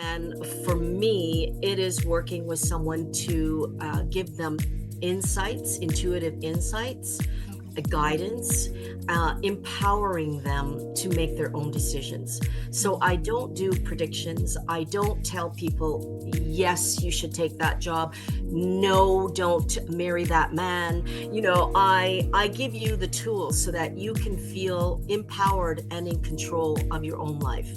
And for me, it is working with someone to give them insights, intuitive insights, guidance, empowering them to make their own decisions. So I don't do predictions. I don't tell people, yes, you should take that job. No, don't marry that man. I give you the tools so that you can feel empowered and in control of your own life.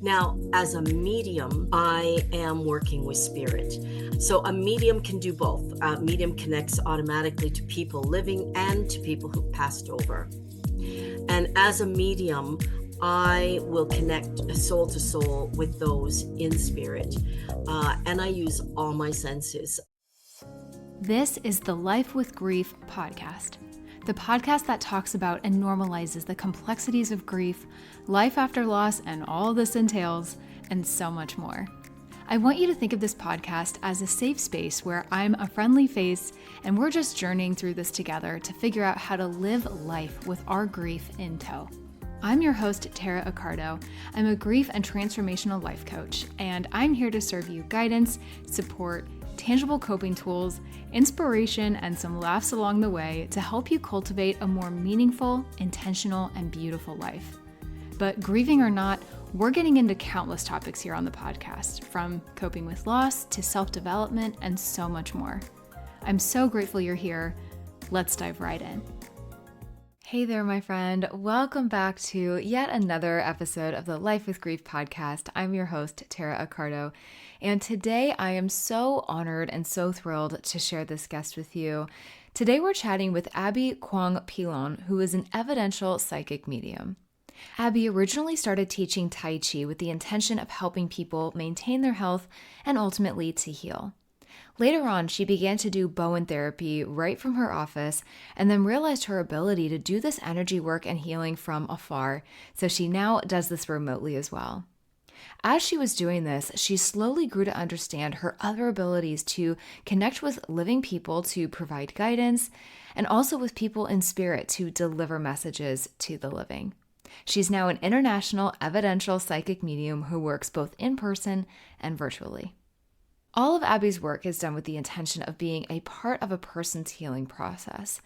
Now, as a medium, I am working with spirit. So a medium can do both. A medium connects automatically to people living and to people who've passed over. And as a medium, I will connect soul to soul with those in spirit. And I use all my senses. This is the Life with Grief podcast. The podcast that talks about and normalizes the complexities of grief, life after loss, and all this entails, and so much more. I want you to think of this podcast as a safe space where I'm a friendly face and we're just journeying through this together to figure out how to live life with our grief in tow. I'm your host, Tara Accardo. I'm a grief and transformational life coach, and I'm here to serve you guidance, support, tangible coping tools, inspiration, and some laughs along the way to help you cultivate a more meaningful, intentional, and beautiful life. But grieving or not, we're getting into countless topics here on the podcast, from coping with loss to self-development and so much more. I'm so grateful you're here. Let's dive right in. Hey there, my friend. Welcome back to yet another episode of the Life with Grief podcast. I'm your host, Tara Accardo, and today I am so honored and so thrilled to share this guest with you. Today we're chatting with Abbie Kwong Pilon, who is an evidential psychic medium. Abbie originally started teaching Tai Chi with the intention of helping people maintain their health and ultimately to heal. Later on, she began to do Bowen therapy right from her office and then realized her ability to do this energy work and healing from afar, so she now does this remotely as well. As she was doing this, she slowly grew to understand her other abilities to connect with living people to provide guidance, and also with people in spirit to deliver messages to the living. She's now an international evidential psychic medium who works both in person and virtually. All of Abbie's work is done with the intention of being a part of a person's healing process.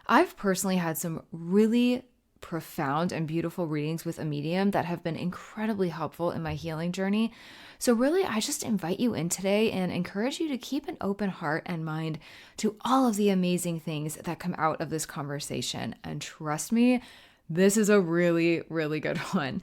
I've personally had some really profound and beautiful readings with a medium that have been incredibly helpful in my healing journey. So really, I just invite you in today and encourage you to keep an open heart and mind to all of the amazing things that come out of this conversation. And trust me, this is a really, really good one.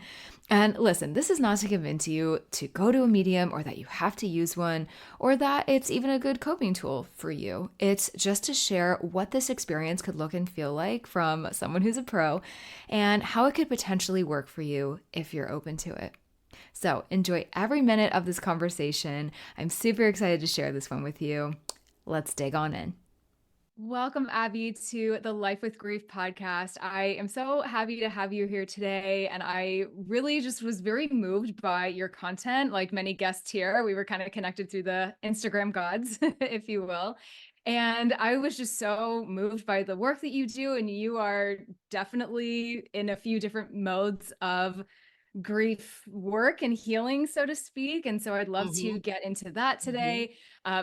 And listen, this is not to convince you to go to a medium or that you have to use one or that it's even a good coping tool for you. It's just to share what this experience could look and feel like from someone who's a pro and how it could potentially work for you if you're open to it. So enjoy every minute of this conversation. I'm super excited to share this one with you. Let's dig on in. Welcome, Abbie, to the Life with Grief podcast. I am so happy to have you here today. And I really just was very moved by your content. Like many guests here, we were kind of connected through the Instagram gods, if you will. And I was just so moved by the work that you do. And you are definitely in a few different modes of grief work and healing, so to speak. And so I'd love to get into that today,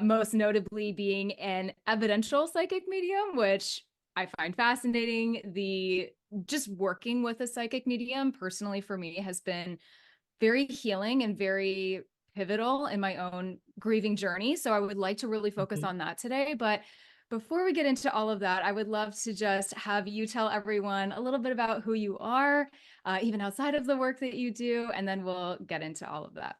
most notably being an evidential psychic medium, which I find fascinating. The just working with a psychic medium personally for me has been very healing and very pivotal in my own grieving journey. So I would like to really focus on that today. But before we get into all of that, I would love to just have you tell everyone a little bit about who you are, even outside of the work that you do, and then we'll get into all of that.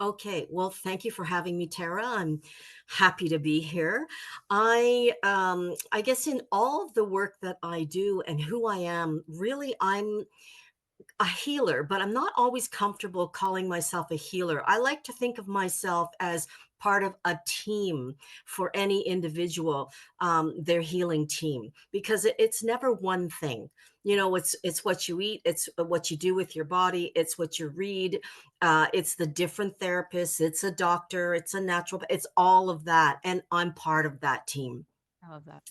Okay, well, thank you for having me, Tara. I'm happy to be here. I guess in all of the work that I do and who I am, really, I'm a healer, but I'm not always comfortable calling myself a healer. I like to think of myself as part of a team for any individual, their healing team, because it's never one thing. It's what you eat, it's what you do with your body, it's what you read, it's the different therapists, it's a doctor, it's a natural, it's all of that, and I'm part of that team. I love that.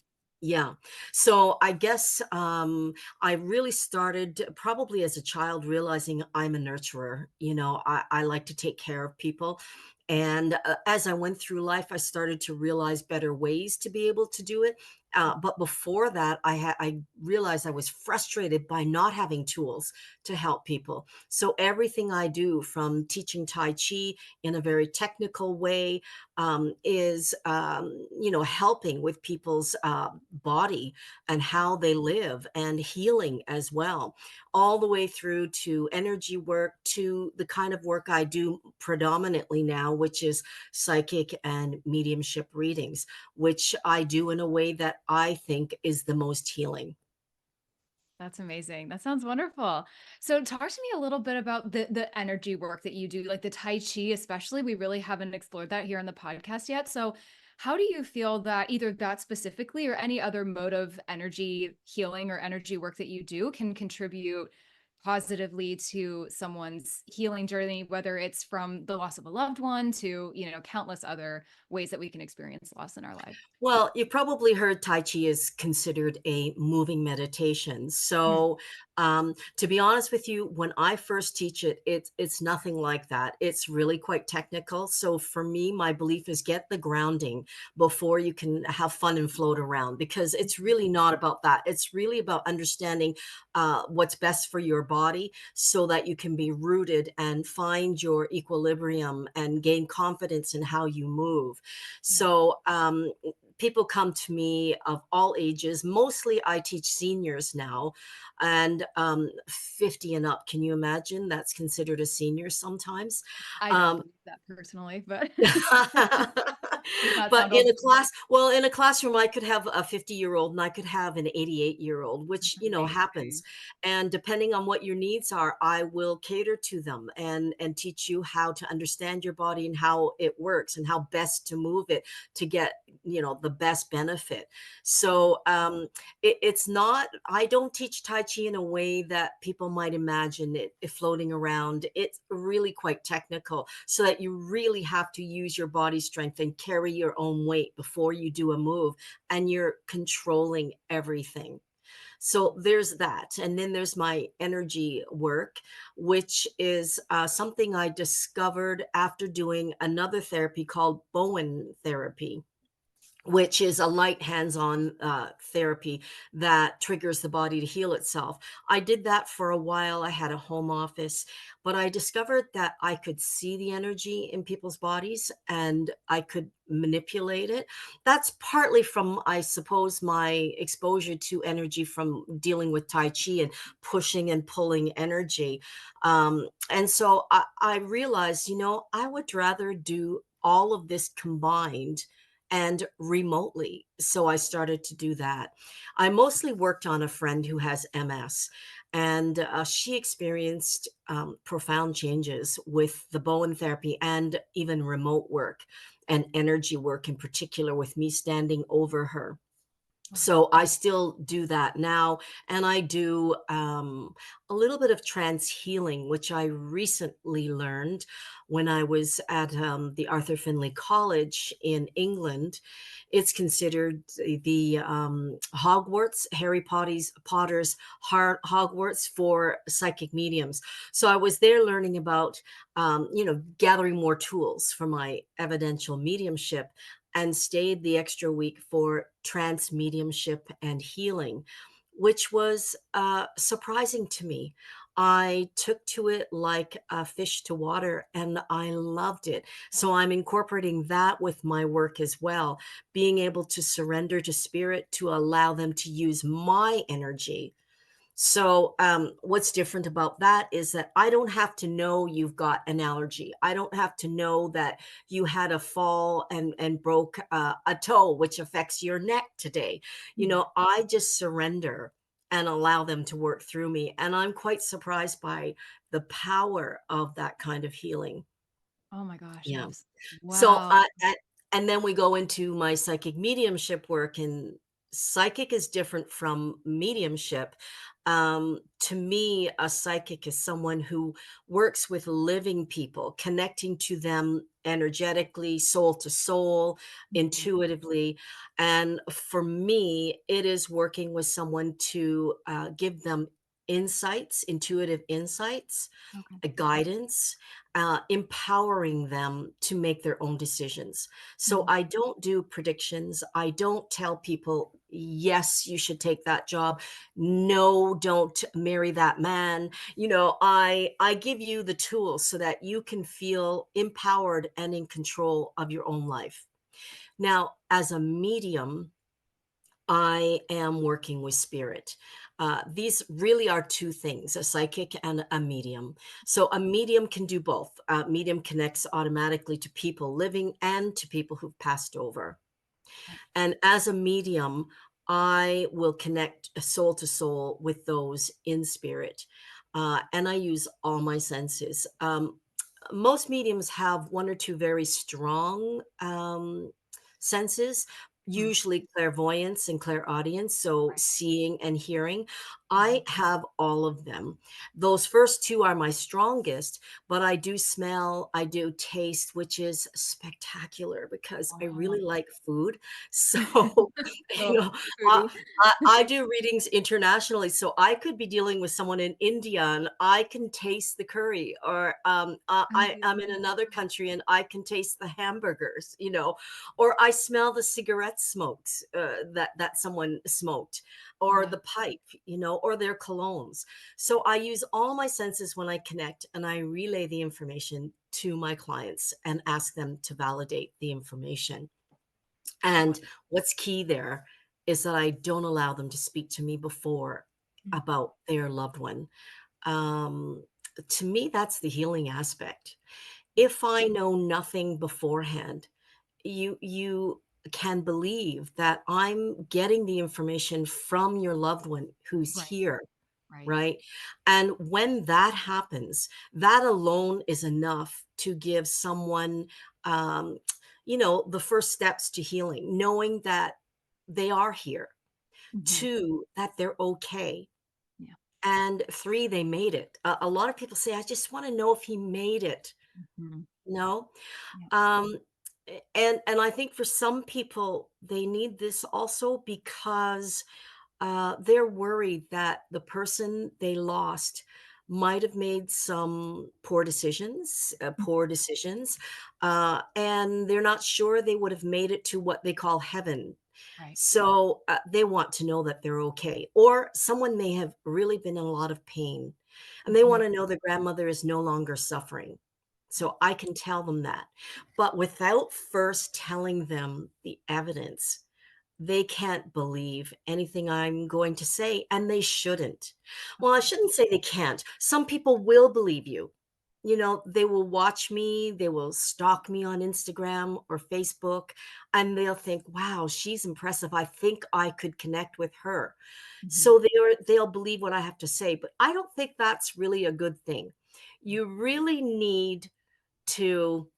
Yeah. So I guess I really started probably as a child realizing I'm a nurturer. I like to take care of people. And as I went through life, I started to realize better ways to be able to do it. But before that, I realized I was frustrated by not having tools to help people. So everything I do, from teaching Tai Chi in a very technical way, is helping with people's body and how they live, and healing as well, all the way through to energy work, to the kind of work I do predominantly now, which is psychic and mediumship readings, which I do in a way that I think is the most healing. That's amazing. That sounds wonderful. So talk to me a little bit about the energy work that you do, like the Tai Chi especially. We really haven't explored that here on the podcast yet. So how do you feel that either that specifically or any other mode of energy healing or energy work that you do can contribute positively to someone's healing journey, whether it's from the loss of a loved one to, countless other ways that we can experience loss in our life? Well, you probably heard Tai Chi is considered a moving meditation. Mm. So, to be honest with you, when I first teach it, it's nothing like that. It's really quite technical. So, for me, my belief is get the grounding before you can have fun and float around, because it's really not about that. It's really about understanding what's best for your body, so that you can be rooted and find your equilibrium and gain confidence in how you move. Yeah. So, people come to me of all ages. Mostly I teach seniors now, and 50 and up. Can you imagine that's considered a senior sometimes? I don't Um, believe that personally, but does that but sound old? in a classroom, I could have a 50-year-old and I could have an 88-year-old, which, happens. Amazing. And depending on what your needs are, I will cater to them and teach you how to understand your body and how it works and how best to move it to get, the best benefit. So, it's not, I don't teach Tai Chi in a way that people might imagine it floating around. It's really quite technical, so that you really have to use your body strength and carry your own weight before you do a move, and you're controlling everything. So there's that. And then there's my energy work, which is something I discovered after doing another therapy called Bowen therapy, which is a light hands-on therapy that triggers the body to heal itself. I did that for a while. I had a home office, but I discovered that I could see the energy in people's bodies and I could manipulate it. That's partly from, I suppose, my exposure to energy from dealing with Tai Chi and pushing and pulling energy. And so I realized, I would rather do all of this combined and remotely. So I started to do that. I mostly worked on a friend who has MS, and she experienced profound changes with the Bowen therapy and even remote work and energy work, in particular, with me standing over her. Wow. So I still do that now, and I do a little bit of trance healing, which I recently learned when I was at the Arthur Findlay College in England. It's considered the Hogwarts, Potter's Hogwarts for psychic mediums. So I was there learning about, gathering more tools for my evidential mediumship, and stayed the extra week for trance mediumship and healing, which was surprising to me. I took to it like a fish to water and I loved it. So I'm incorporating that with my work as well, being able to surrender to spirit to allow them to use my energy. So, what's different about that is that I don't have to know you've got an allergy. I don't have to know that you had a fall and broke a toe, which affects your neck today. Mm. I just surrender and allow them to work through me, and I'm quite surprised by the power of that kind of healing. Oh my gosh, Yeah. yes. So, Wow. and then we go into my psychic mediumship work, and psychic is different from mediumship. To me, a psychic is someone who works with living people, connecting to them energetically, soul to soul, Mhm. intuitively. And for me, it is working with someone to give them insights, intuitive insights, Okay. guidance, empowering them to make their own decisions. So Mhm. I don't do predictions. I don't tell people, yes, you should take that job. No, don't marry that man. I give you the tools so that you can feel empowered and in control of your own life. Now, as a medium, I am working with spirit. These really are two things, a psychic and a medium. So a medium can do both. A medium connects automatically to people living and to people who've passed over. Right. And as a medium, I will connect soul to soul with those in spirit. And I use all my senses. Most mediums have one or two very strong senses, Mm. usually clairvoyance and clairaudience, so Right. seeing and hearing. I Mhm. have all of them. Those first two are my strongest, but I do smell, I do taste, which is spectacular because I Wow. really like food. So, you Oh, know, I, foodie. I do readings internationally. So I could be dealing with someone in India and I can taste the curry, or I'm in Amazing. another country and I can taste the hamburgers, or I smell the cigarette smokes that someone smoked, or Yeah. the pipe, or their colognes. So I use all my senses when I connect and I relay the information to my clients and ask them to validate the information. Wow. And what's key there is that I don't allow them to speak to me before Mm. about their loved one. Um, to me, that's the healing aspect. Yeah. If I know nothing beforehand, you can believe that I'm getting the information from your loved one who's Right. here, Right. right? And when that happens, that alone is enough to give someone, um, the first steps to healing, knowing that they are here. Mhm. Two, that they're okay. Yeah. And three, they made it. A lot of people say, I just want to know if he made it. Mhm. No. Yeah. Um, and I think for some people, they need this also because they're worried that the person they lost might have made some Mm. poor decisions, and they're not sure they would have made it to what they call heaven. Right. So they want to know that they're okay. Or someone may have really been in a lot of pain and they Mhm. want to know the grandmother is no longer suffering. Yeah. So I can tell them that. But without first telling them the evidence, they can't believe anything I'm going to say, and they shouldn't. Of Well, I course. shouldn't say they can't. Some people will believe you. They will watch me, they will stalk me on Instagram or Facebook, and they'll think, wow, she's impressive. I think I could connect with her. Mhm. So they'll believe what I have to say. But I don't think that's really a good thing. Yeah. You really need to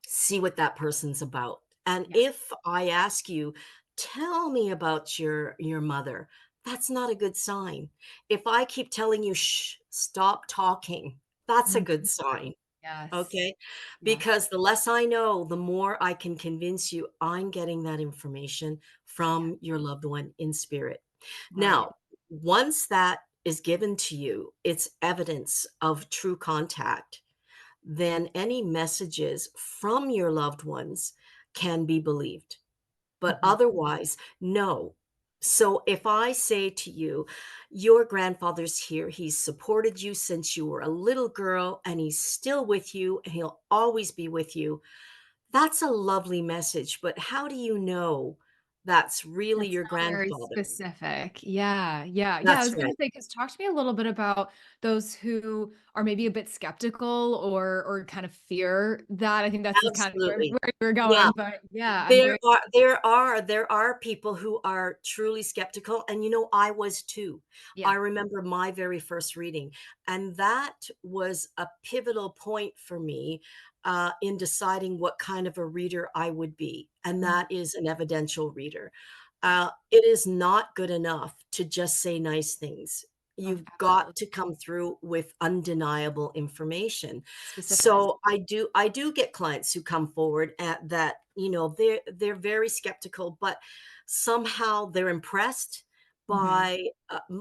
see what that person's about. And Yeah. if I ask you, tell me about your mother, that's not a good sign. If I keep telling you, shh, stop talking, that's a good Mhm. sign. Yes. Okay? Yeah. Because the less I know, the more I can convince you I'm getting that information Yeah. from your loved one in spirit. Right. Now, once that is given to you, it's evidence of true contact, then any messages from your loved ones can be believed. But Mhm. otherwise, no. So if I say to you, your grandfather's here, he's supported you since you were a little girl, and he's still with you, and he'll always be with you, that's a lovely message. But how do you know that's really That's your not very grandfather? specific. Yeah, yeah, yeah, I That's was gonna right. say, 'cause talk to me a little bit about those who are maybe a bit skeptical or kind of fear that. I think that's just kind of where Absolutely. you're Yeah. going, but yeah, I'm There very. are there are people who are truly skeptical, and, I was too. I Yeah. remember my very first reading, and that was a pivotal point for me, in deciding what kind of a reader I would be, and Mhm. that is an evidential reader. Yeah. It is not good enough to just say nice things. Oh, You've got absolutely. to come through with undeniable information. Specifics. So I do get clients who come forward at that, they're very skeptical, but somehow they're impressed Mhm. by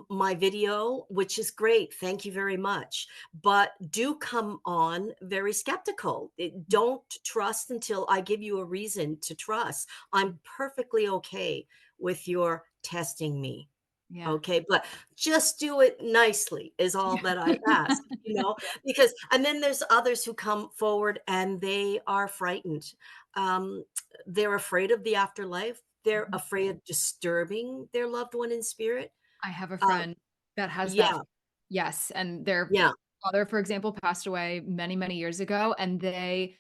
my video, which is great. Thank you very much. But do come on very skeptical. Don't trust until I give you a reason to trust. I'm perfectly okay with your testing me. Yeah. Okay, but just do it nicely is all that I ask, Yeah. because and then there's others who come forward and they are frightened. Um, they're afraid of the afterlife. They're Mhm. afraid of disturbing their loved one in spirit. I have a Um, friend that has that. yeah, Yes, and their yeah. father, for example, passed away many, many years ago, and they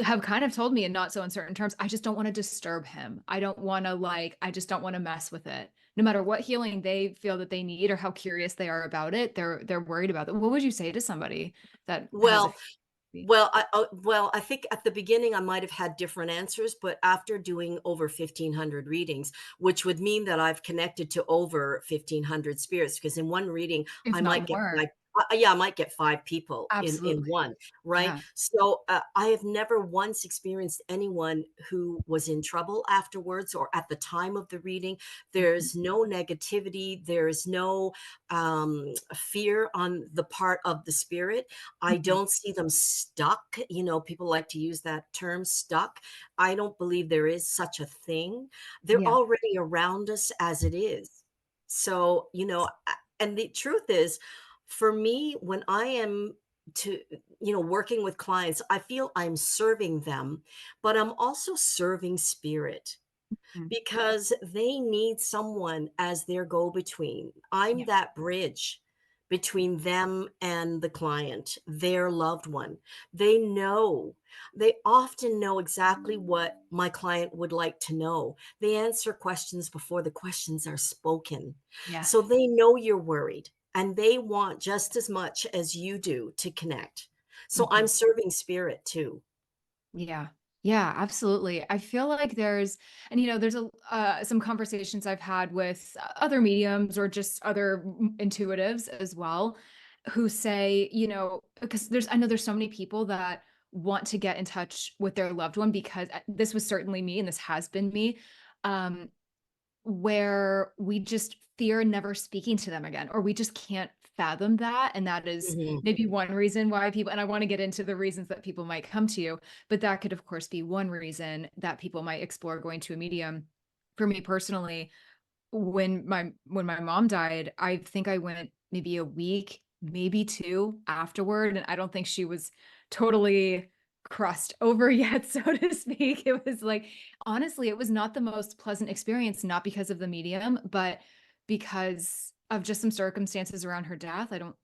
have kind of told me in not so uncertain terms, I just don't wanna disturb him. I don't wanna, like I just don't wanna mess with it. No matter what healing they feel that they need or how curious they are about it, they're worried about it. What would you say to somebody that has a Well, hobby? well, I think at the beginning I might have had different answers, but after doing over 1,500 readings, which would mean that I've connected to over 1,500 spirits, because in one reading I If not might get more. 5, yeah, I might get 5 people in Absolutely. one, right? Yeah. So, I have never once experienced anyone who was in trouble afterwards or at the time of the reading. Mhm. There's no negativity, there's no, fear on the part of the spirit. I Mhm. don't see them stuck. People like to use that term stuck. I don't believe there is such a thing. They're Yeah. already around us as it is. So, and the truth is, for me, when I am to, working with clients, I feel I'm serving them, but I'm also serving spirit Mm. because they need someone as their go between. I'm Yeah. that bridge between them and the client, their loved one. They often know exactly what my client would like to know. They answer questions before the questions are spoken. So Yes. they know you're worried and they want just as much as you do to connect. So I'm Mhm. serving spirit too. Yeah. Yeah, absolutely. I feel like there's some conversations I've had with other mediums or just other intuitives as well who say, because I know there's so many people that want to get in touch with their loved one because this was certainly me and this has been me. Um, where we just fear never speaking to them again, or we just can't fathom that, and that is Mhm. maybe one reason why people and I wanna get into the reasons that people might come to you, but that could, of course, be one reason that people might explore going to a medium. For me personally, when my mom died, I think I went maybe a week, maybe 2 afterward, and I don't think she was totally crossed over yet, so to speak. It was like honestly, it was not the most pleasant experience, not because of the medium, but because of just some circumstances around her death. I don't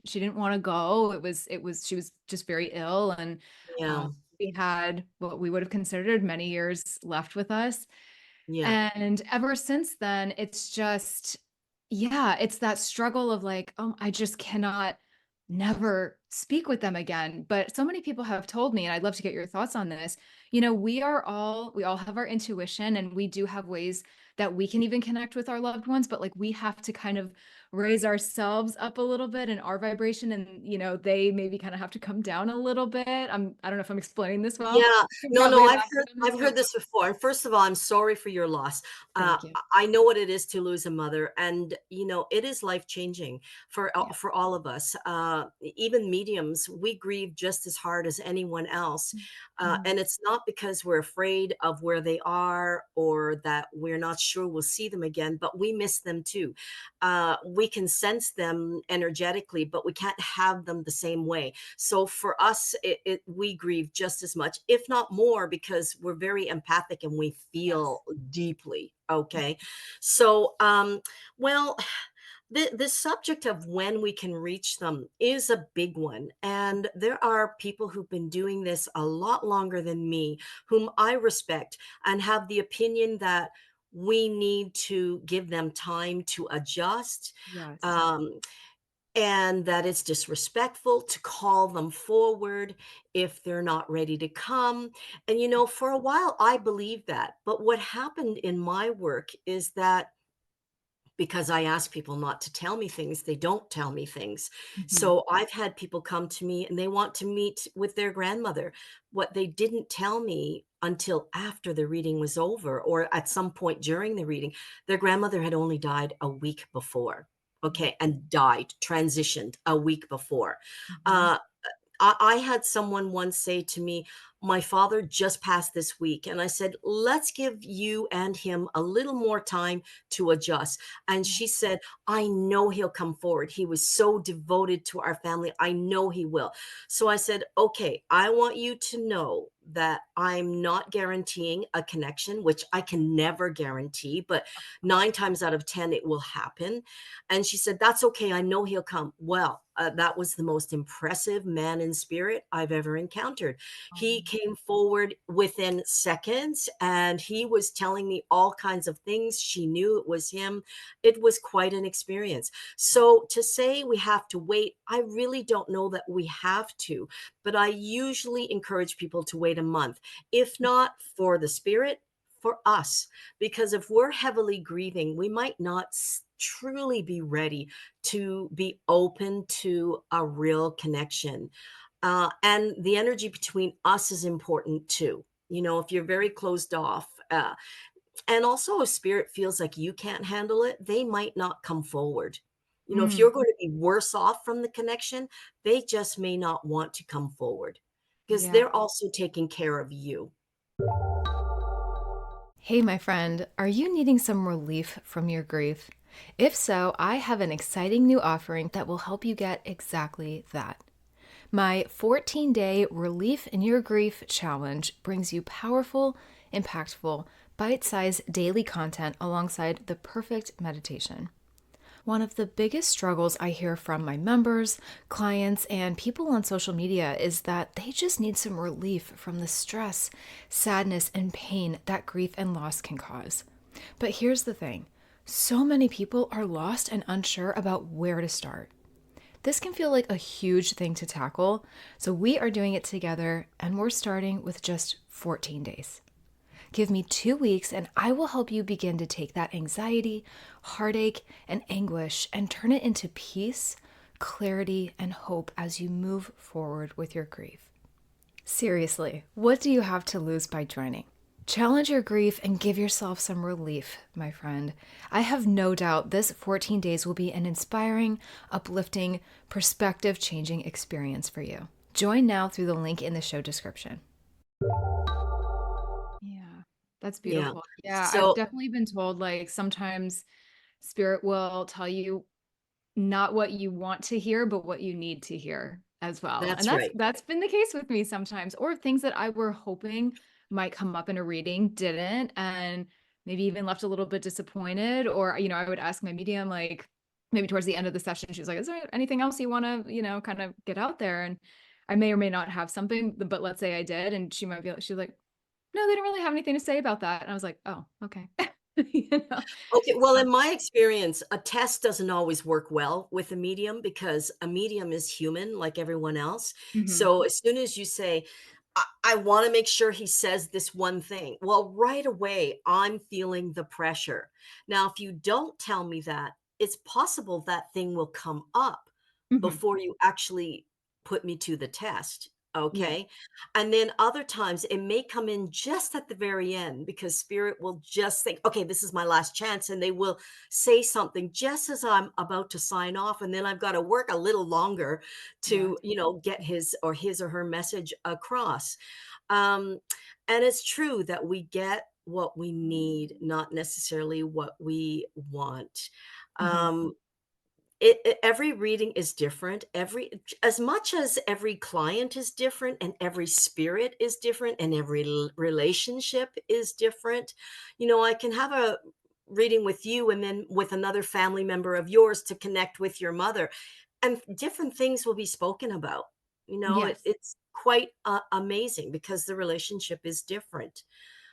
she didn't wanna go. It was she was just very ill, and, Yeah. we had what we would have considered many years left with us. Yeah. And ever since then, it's just yeah, it's that struggle of like, "Oh, I just cannot never speak with them again." But so many people have told me, and I'd love to get your thoughts on this, we all have our intuition, and we do have ways that we can even connect with our loved ones, but, like, we have to kind of raise ourselves up a little bit in our vibration, and, they maybe kinda have to come down a little bit. I don't know if I'm explaining this well. Yeah. I'm No, no, probably an I've academic, heard so this before, and first of all, I'm sorry for your loss. thank you. I know what it is to lose a mother, and, it is life-changing Yeah. for all of us. Even mediums, we grieve just as hard as anyone else, Mhm. and it's not because we're afraid of where they are or that we're not sure we'll see them again, but we miss them too. We can sense them energetically, but we can't have them the same way. So for us, we grieve just as much, if not more, because we're very empathic and we Yes. feel deeply. Okay. So, well, the subject of when we can reach them is a big one. And there are people who've been doing this a lot longer than me, whom I respect and have the opinion that we need to give them time to adjust. Yes. Um, and that it's disrespectful to call them forward if they're not ready to come. And, for a while, I believed that. But what happened in my work is that because I ask people not to tell me things, they don't tell me things. Mhm. So I've had people come to me and they want to meet with their grandmother. What they didn't tell me until after the reading was over or at some point during the reading, their grandmother had only died a week before. Okay, and died, transitioned a week before. Mhm. Uh, I had someone once say to me, my father just passed this week. And I said, let's give you and him a little more time to adjust. And Yeah. she said, I know he'll come forward. He was so devoted to our family. I know he will. So I said, okay, I want you to know that I'm not guaranteeing a connection, which I can never guarantee, but Course. 9 times out of 10, it will happen. And she said, that's okay. I know he'll come. Well, that was the most impressive man in spirit I've ever encountered. He Um, came forward within seconds and he was telling me all kinds of things. She knew it was him. It was quite an experience. So to say we have to wait, I really don't know that we have to, but I usually encourage people to wait a month, if not for the spirit, for us, because if we're heavily grieving, we might not truly be ready to be open to a real connection. And the energy between us is important too. You know, if you're very closed off, and also if spirit feels like you can't handle it, they might not come forward. You know, if mm, you're going to be worse off from the connection, they just may not want to come forward because yeah. they're also taking care of you. Hey, my friend, are you needing some relief from your grief? If so, I have an exciting new offering that will help you get exactly that. My 14-day Relief in Your Grief challenge brings you powerful, impactful, bite sized daily content alongside the perfect meditation. One of the biggest struggles I hear from my members, clients, and people on social media is that they just need some relief from the stress, sadness, and pain that grief and loss can cause. But here's the thing, so many people are lost and unsure about where to start. This can feel like a huge thing to tackle, so we are doing it together and we're starting with just 14 days. Give me 2 weeks and I will help you begin to take that anxiety, heartache, and anguish and turn it into peace, clarity, and hope as you move forward with your grief. Seriously, what do you have to lose by joining? Challenge your grief and give yourself some relief, my friend. I have no doubt this 14 days will be an inspiring, uplifting, perspective changing experience for you. Join now through the link in the show description. Yeah, that's Yeah. beautiful. Yeah, I've So definitely been told like sometimes spirit will tell you not what you want to hear, but what you need to hear as well. And that's that's right. that's been the case with me sometimes, or things that I were hoping might come up in a reading didn't, and maybe even left a little bit disappointed. Or, I would ask my medium, like maybe towards the end of the session, she was like, is there anything else you want to, kind of get out there? And I may or may not have something, but let's say I did, and she might be like, she's like, no, they don't really have anything to say about that. And I was like, oh, okay. you know? Okay, well, in my experience, a test doesn't always work well with a medium because a medium is human like everyone else. Mhm. So as soon as you say, I want to make sure he says this one thing, well, right away, I'm feeling the pressure. Now, if you don't tell me that, it's possible that thing will come up Mhm. before you actually put me to the test. Yeah. Okay. And then other times it may come in just at the very end because spirit will just think, okay, this is my last chance. And they will say something just as I'm about to sign off. And then I've got to work a little longer Yeah. to, get his or her message across. Um, and it's true that we get what we need, not necessarily what we want. Mhm. Um, every reading is different. Every as much as every client is different and every spirit is different and every relationship is different. I can have a reading with you and then with another family member of yours to connect with your mother, and different things will be spoken about. Yes. It's quite amazing because the relationship is different.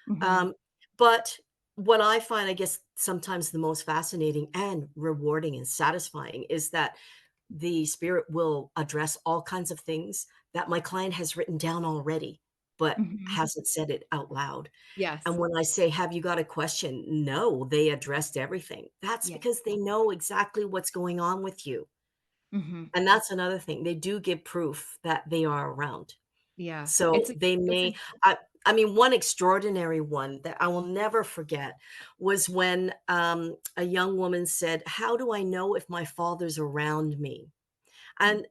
Mhm. um, but what I find, I guess, sometimes the most fascinating and rewarding and satisfying is that the spirit will address all kinds of things that my client has written down already. but Mhm. hasn't said it out loud. And Yes. when I say, "Have you got a question?" No, they addressed everything. That's Yeah. because they know exactly what's going on with you. Mhm. And that's another thing. They do give proof that they are around. Yeah. So they It's a may I I mean, one extraordinary one that I will never forget was when, a young woman said, "How do I know if my father's around me?" Mm,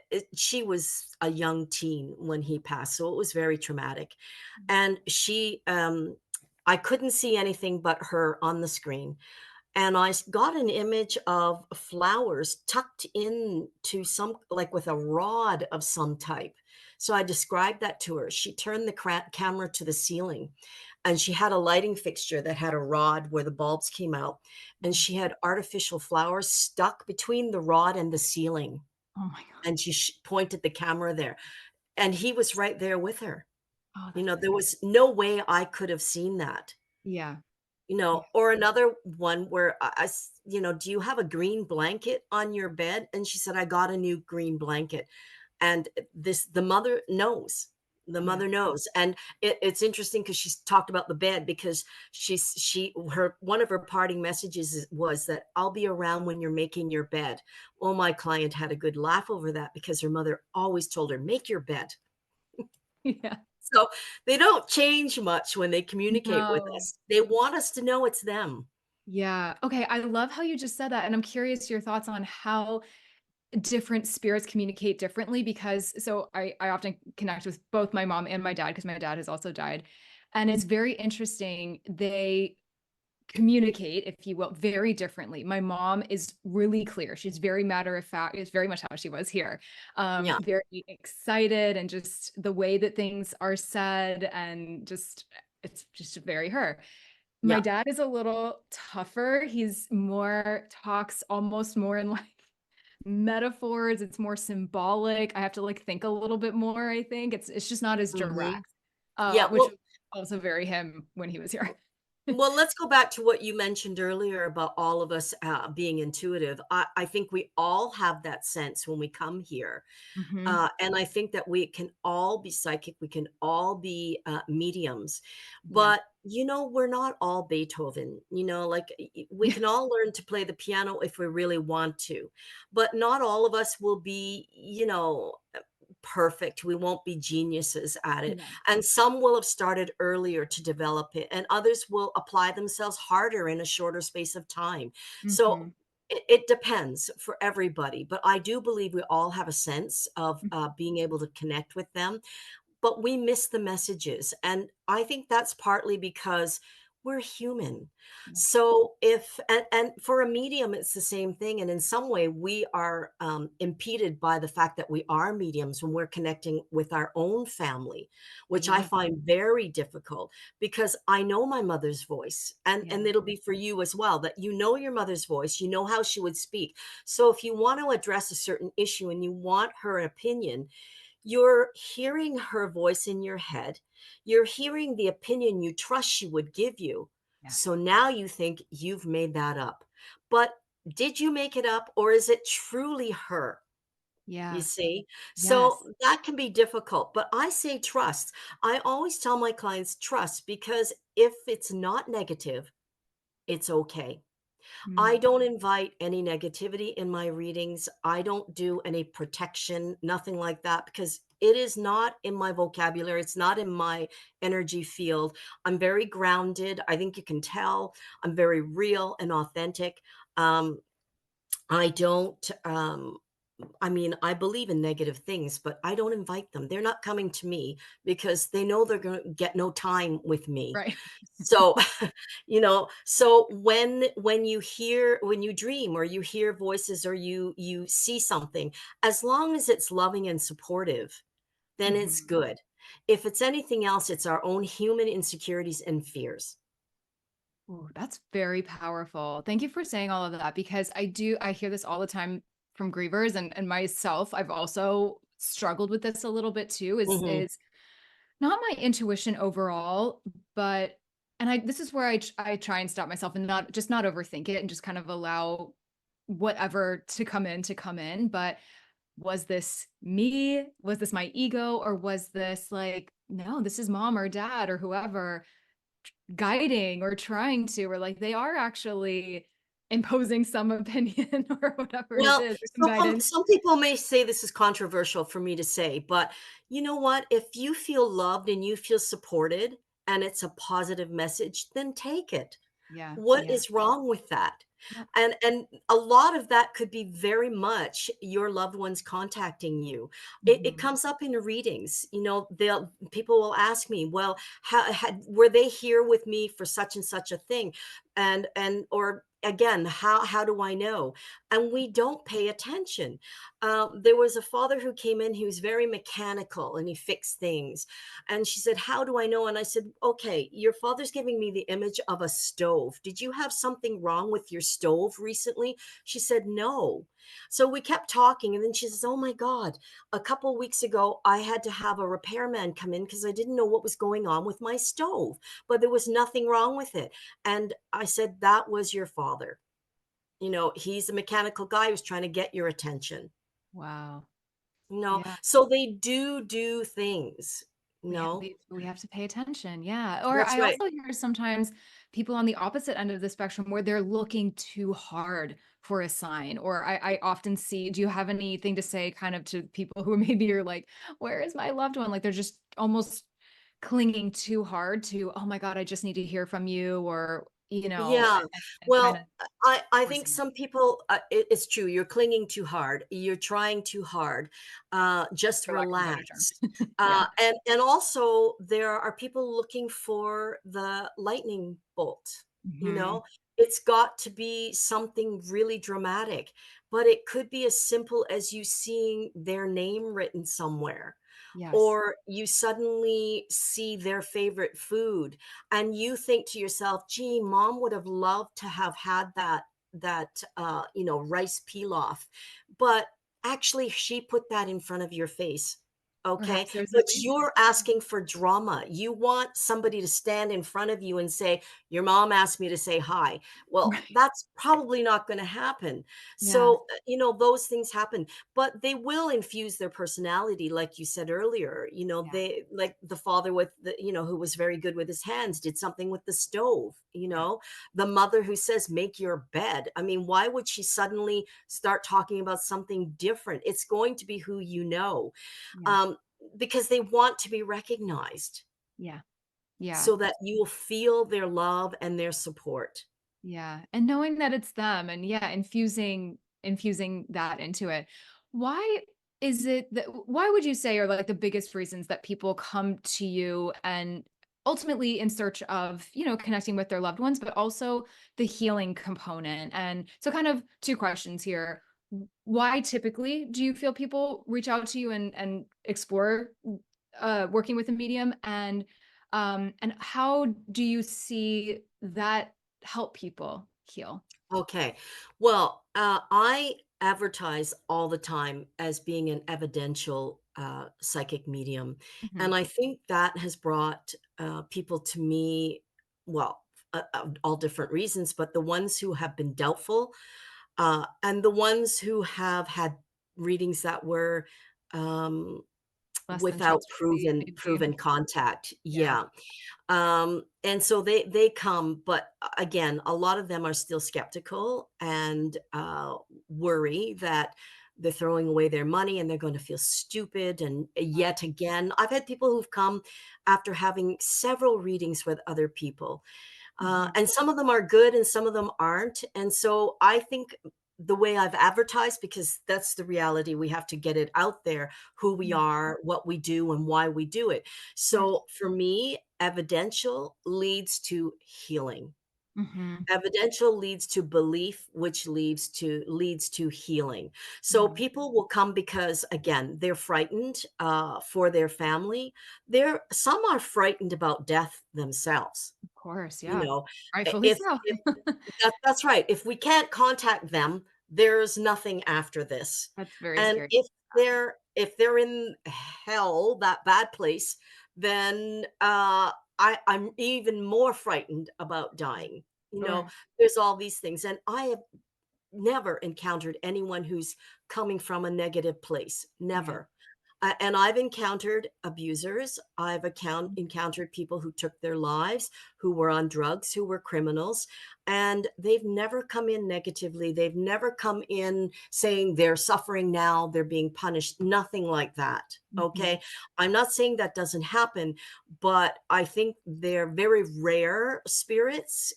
And, she was a young teen when he passed, so it was very traumatic. mm, And I couldn't see anything but her on the screen, and got an image of flowers tucked into some like with a rod of some type. So I described that to her. She turned the camera to the ceiling, and she had a lighting fixture that had a rod where the bulbs came out, and mm. she had artificial flowers stuck between the rod and the ceiling, Oh my god. and she pointed the camera there, and he was right there with her. Oh, that's There beautiful. was no way I could have seen that. Yeah. Yeah. Or another one where "Do you have a green blanket on your bed?" And she said, "I got a new green blanket." And the mother knows. The Yeah. mother knows. And it's interesting because she's talked about the bed because her one of her parting messages was that, "I'll be around when you're making your bed." Well, my client had a good laugh over that because her mother always told her, "Make your bed." Yeah. So they don't change much when they communicate with No. us. They want us to know it's them. Yeah. Okay, I love how you just said that, and I'm curious your thoughts on how different spirits communicate differently because I often connect with both my mom and my dad because my dad has also died, and it's very interesting. They communicate, if you will, very differently. My mom is really clear. She's very matter of fact. It's very much how she was here. Yeah. Very excited and just the way that things are said and just it's just very her. My Yeah. dad is a little tougher. He's more talks almost more in like metaphors. It's more symbolic. I have to like think a little bit more, I think. It's just not as Mhm. direct. Yeah, Which well was also very him when he was here. well, let's go back to what you mentioned earlier about all of us, being intuitive. I think we all have that sense when we come here. Mhm. And I think that we can all be psychic, we can all be, mediums, Yeah. but, we're not all Beethoven, like, we Yeah. can all learn to play the piano if we really want to, but not all of us will be, perfect. We won't be geniuses at it. No. And some will have started earlier to develop it, and others will apply themselves harder in a shorter space of time. So Mhm. it depends for everybody, but I do believe we all have a sense of Mm. being able to connect with them, but we miss the messages. And I think that's partly because we're human. Yeah. So and for a medium, it's the same thing. And in some way, we are impeded by the fact that we are mediums when we're connecting with our own family, which I Yeah. find very difficult because I know my mother's voice. And Yeah. it'll be for you as well that you know your mother's voice, you know how she would speak. So if you want to address a certain issue and you want her opinion, you're hearing her voice in your head. You're hearing the opinion you trust she would give you. Yeah. So now you think you've made that up. But did you make it up or is it truly her? You Yeah. see? So Yes. that can be difficult, but I say trust. I always tell my clients trust because if it's not negative, it's okay. I Mm. don't invite any negativity in my readings. I don't do any protection, nothing like that, because it is not in my vocabulary. It's not in my energy field. I'm very grounded. I think you can tell I'm very real and authentic. Um, I don't, I mean, I believe in negative things, but I don't invite them. They're not coming to me because they know they're going to get no time with me. Right. So, so when you dream or you hear voices or you see something, as long as it's loving and supportive, then it's Mhm. good. If it's anything else, it's our own human insecurities and fears. Ooh, that's very powerful. Thank you for saying all of that because I hear this all the time from grievers and myself. I've also struggled with this a little bit too, Mhm. is not my intuition overall, but and I this is where I try and stop myself and not overthink it and just kind of allow whatever to come in, but was this me? Was this my ego? Or was this like, no, this is mom or dad or whoever guiding or trying to, or like they are actually imposing some opinion or whatever it Well, is, or some so guidance. some people may say this is controversial for me to say, but you know what? If you feel loved and you feel supported and it's a positive message, then take it. Yeah. What Yeah. is wrong with that? Yep. And a lot of that could be very much your loved ones contacting you. It Mhm. comes up in readings. You know, they'll people will ask me, well, how had were they here with me for such and such a thing? And or again, how do I know? And we don't pay attention. There was a father who came in, he was very mechanical and he fixed things. And she said, how do I know? And I said, okay, your father's giving me the image of a stove. Did you have something wrong with your stove recently? She said, no. So we kept talking. And then she says, oh my God, a couple weeks ago, I had to have a repairman come in because I didn't know what was going on with my stove, but there was nothing wrong with it. And I said, that was your father. You know, he's a mechanical guy who's trying to get your attention. Wow. No, Yeah. so they do things. We ha No, we have to pay attention, yeah, or that's I right. also hear sometimes people on the opposite end of the spectrum where they're looking too hard for a sign, or I often see, do you have anything to say kind of to people who maybe are like, "Where is my loved one?" Like, they're just almost clinging too hard to, "Oh my god, I just need to hear from you," or, Yeah. and kinda Well, I think forcing it. some people, it's true. You're clinging too hard. You're trying too hard. Just For lack of a better term. relax. Yeah. And also there are people looking for the lightning bolt. You Mhm. know, it's got to be something really dramatic, but it could be as simple as you seeing their name written somewhere, Yes. or you suddenly see their favorite food and you think to yourself, gee, mom would have loved to have had that rice pilaf, but actually she put that in front of your face. Okay, Perhaps there's a but reason. you're asking for drama. You want somebody to stand in front of you and say, your mom asked me to say hi. Well, Right. that's probably not going to happen. Yeah. So those things happen, but they will infuse their personality, like you said earlier. Yeah. They, like the father with who was very good with his hands, did something with the stove. Yeah. The mother who says make your bed. I mean, why would she suddenly start talking about something different? It's going to be who you know. Yeah. um, because they want to be recognized, Yeah. Yeah. so that you will feel their love and their support. Yeah, and knowing that it's them and yeah, infusing that into it. Why is it that why would you say are like the biggest reasons that people come to you and ultimately in search of, connecting with their loved ones, but also the healing component? And so kind of two questions here. Why typically do you feel people reach out to you and explore working with a medium, and how do you see that help people heal? Okay. Well, I advertise all the time as being an evidential psychic medium. Mhm. And I think that has brought people to me, well, all different reasons, but the ones who have been doubtful, and the ones who have had readings that were um, Less than without trustworthy, proven maybe. contact. Yeah. Yeah. And so they come, but again, a lot of them are still skeptical and worry that they're throwing away their money and they're going to feel stupid. And yet again, I've had people who've come after having several readings with other people, Mhm. and some of them are good and some of them aren't. And so I think the way I've advertised, because that's the reality, we have to get it out there, who we Yeah, are, what we do, and why we do it. of course. So for me, evidential leads to healing. Mhm. Evidential leads to belief, which leads to healing. So Yeah, people will come because again, they're frightened for their family. Some are frightened about death themselves. of course, You yeah. know, Rightfully if so. if that's right. If we can't contact them, there's nothing after this. That's very And scary. if they're in hell, that bad place, then I'm even more frightened about dying. You know, Sure. there's all these things, and I have never encountered anyone who's coming from a negative place, Yeah. never. And I've encountered abusers. I've encountered people who took their lives, who were on drugs, who were criminals, and they've never come in negatively. They've never come in saying they're suffering now, they're being punished, nothing like that. Mhm. Okay. I'm not saying that doesn't happen, but I think they're very rare spirits,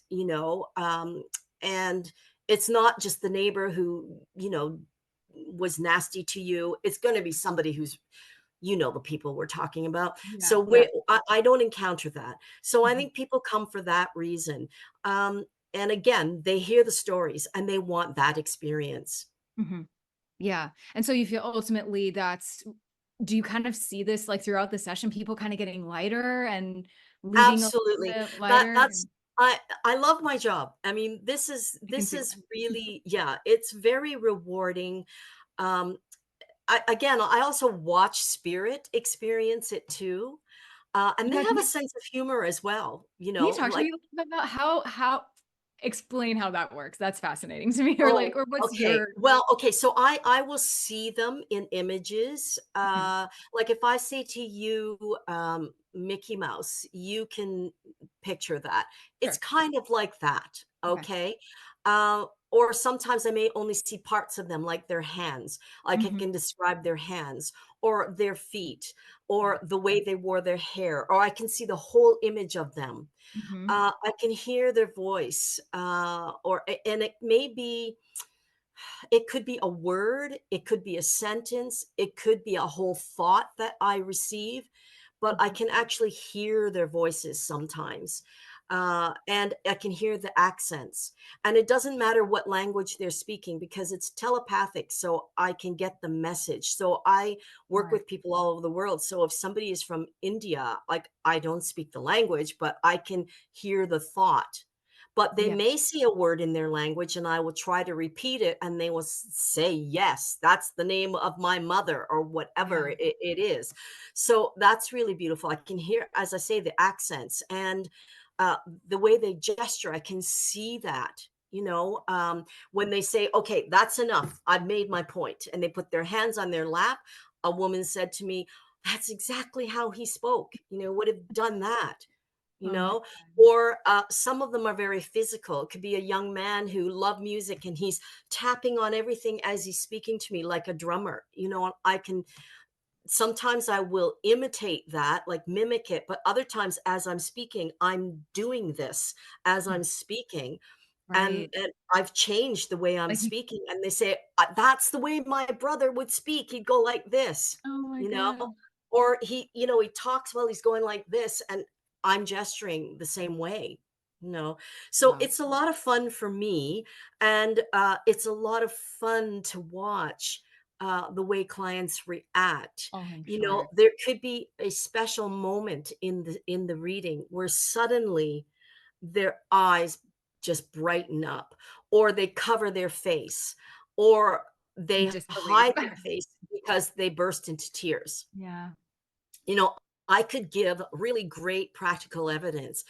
and it's not just the neighbor who, was nasty to you. It's going to be somebody who's, the people we're talking about. Yeah, So yeah. I don't encounter that. So I Mhm, think people come for that reason. And again, they hear the stories and they want that experience. mhm. Yeah, and so you feel ultimately that's do you kind of see this, like, throughout the session, people kinda getting lighter and leaving a Absolutely. little bit That lighter? that's And I love my job. I mean, this is I can this see is why. really, yeah, it's very rewarding. Um, I also watch spirit experience it too. And they Yeah, have a sense of humor as well, can you talk to like, me a little bit about how explain how that works? That's fascinating to me, or, like, oh, or what's okay. your Well, okay, so I will see them in images. Mhm, Like if I say to you, Mickey Mouse, you can picture that. It's sure, kind of like that, okay. okay? Or sometimes I may only see parts of them, like their hands. Like I Mhm, can describe their hands or their feet or yeah, the way they wore their hair, or I can see the whole image of them. mhm, I can hear their voice, and it could be a word, it could be a sentence, it could be a whole thought that I receive, but I mhm, can actually hear their voices sometimes. And I can hear the accents. And it doesn't matter what language they're speaking because it's telepathic. So I can get the message. So I work right, with people all over the world. So if somebody is from India, like I don't speak the language, but I can hear the thought. But they yeah, may see a word in their language and I will try to repeat it and they will say, yes, that's the name of my mother or whatever yeah, it is. So that's really beautiful. I can hear, as I say, the accents and uh, the way they gesture. I can see that. When they say, okay, that's enough. I've made my point. And they put their hands on their lap. A woman said to me, that's exactly how he spoke. Would have done that you oh my know god, or some of them are very physical. It could be a young man who loved music and he's tapping on everything as he's speaking to me like a drummer. I can sometimes I will imitate that, like mimic it, but other times as I'm speaking I'm doing this as mhm, I'm speaking, and right, I've changed the way I'm like you speaking, and they say, That's the way my brother would speak. He'd go like this," oh my you know? god, Or he talks while he's going like this, and I'm gesturing the same way, you know? So wow, it's a lot of fun for me, and, it's a lot of fun to watch, the way clients react. oh, I'm sure, There could be a special moment in the reading where suddenly their eyes just brighten up, or they cover their face, or in they disbelief. hide their face because they burst into tears. Yeah, You know, I could give really great practical evidence